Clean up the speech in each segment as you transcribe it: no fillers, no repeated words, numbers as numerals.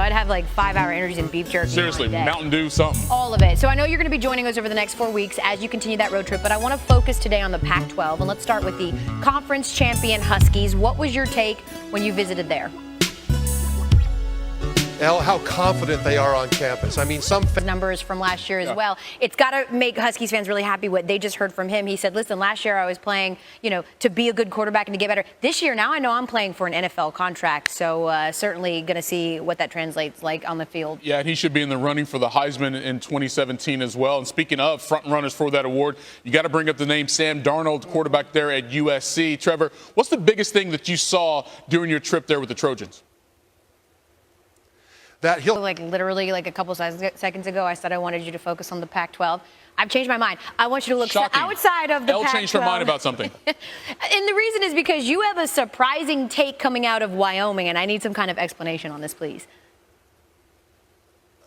I'd have like 5-hour energies and beef jerky. Seriously, Mountain Dew, something. All of it. So I know you're going to be joining us over the next 4 weeks as you continue that road trip, but I want to focus today on the Pac-12, and let's start with the conference champion Huskies. What was your take when you visited there? How confident they are on campus. I mean, some numbers from last year as well. It's got to make Huskies fans really happy what they just heard from him. He said, listen, last year I was playing, to be a good quarterback and to get better. This year, now I know I'm playing for an NFL contract, so certainly going to see what that translates like on the field. Yeah, and he should be in the running for the Heisman in 2017 as well. And speaking of front runners for that award, you got to bring up the name Sam Darnold, quarterback there at USC. Trevor, what's the biggest thing that you saw during your trip there with the Trojans? That he'll literally a couple seconds ago, I said I wanted you to focus on the Pac-12. I've changed my mind. I want you to look outside of the Pac-12. Elle changed her mind about something. And the reason is because you have a surprising take coming out of Wyoming, and I need some kind of explanation on this, please.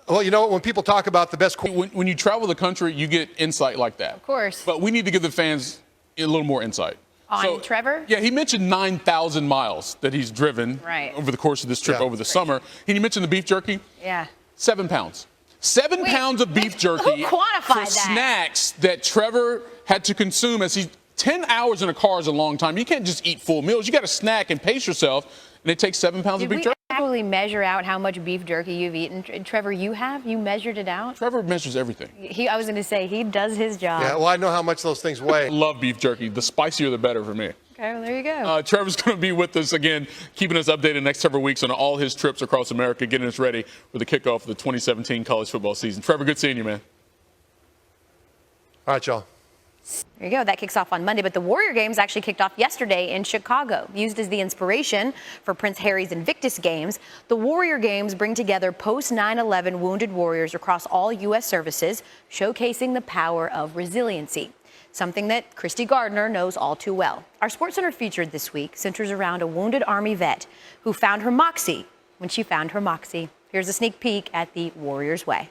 Well, you know what? When people talk about the best... When you travel the country, you get insight like that. Of course. But we need to give the fans a little more insight. On Trevor? Yeah, he mentioned 9,000 miles that he's driven over the course of this trip over the summer. And he mentioned the beef jerky. Yeah. 7 pounds. 7 pounds of beef jerky for snacks that Trevor had to consume as 10 hours in a car is a long time. You can't just eat full meals. You got to snack and pace yourself. And it takes 7 pounds of beef jerky. Did we actually measure out how much beef jerky you've eaten? Trevor, you have? You measured it out? Trevor measures everything. I was going to say, he does his job. Yeah, well, I know how much those things weigh. I love beef jerky. The spicier, the better for me. Okay, well, there you go. Trevor's going to be with us again, keeping us updated the next several weeks on all his trips across America, getting us ready for the kickoff of the 2017 college football season. Trevor, good seeing you, man. All right, y'all. There you go. That kicks off on Monday, but the Warrior Games actually kicked off yesterday in Chicago. Used as the inspiration for Prince Harry's Invictus Games, the Warrior Games bring together post-9/11 wounded warriors across all U.S. services, showcasing the power of resiliency, something that Christy Gardner knows all too well. Our SportsCenter featured this week centers around a wounded Army vet who found her moxie when she found her moxie. Here's a sneak peek at the Warriors way.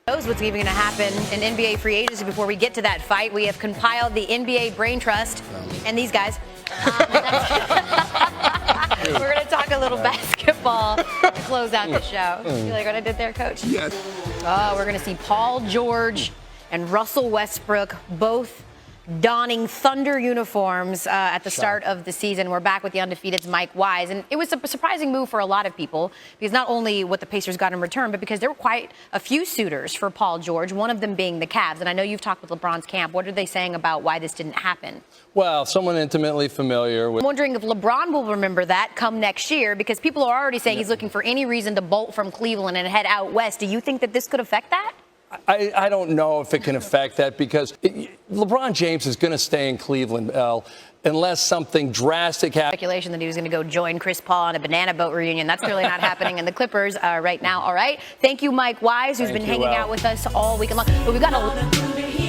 Knows what's even going to happen in NBA free agency. Before we get to that fight, we have compiled the NBA Brain Trust and these guys. We're going to talk a little basketball to close out the show. You like what I did there, Coach? Yes. Oh, we're going to see Paul George and Russell Westbrook both donning Thunder uniforms at the start of the season. We're back with the undefeated's Mike Wise. And it was a surprising move for a lot of people because not only what the Pacers got in return, but because there were quite a few suitors for Paul George, one of them being the Cavs. And I know you've talked with LeBron's camp. What are they saying about why this didn't happen? Well, someone intimately familiar with... I'm wondering if LeBron will remember that come next year because people are already saying he's looking for any reason to bolt from Cleveland and head out west. Do you think that this could affect that? I don't know if it can affect that because LeBron James is going to stay in Cleveland, Elle, unless something drastic happens. Speculation that he was going to go join Chris Paul on a banana boat reunion. That's really not happening in the Clippers right now. All right. Thank you, Mike Wise, who's been hanging out with us all weekend long. But we've got a...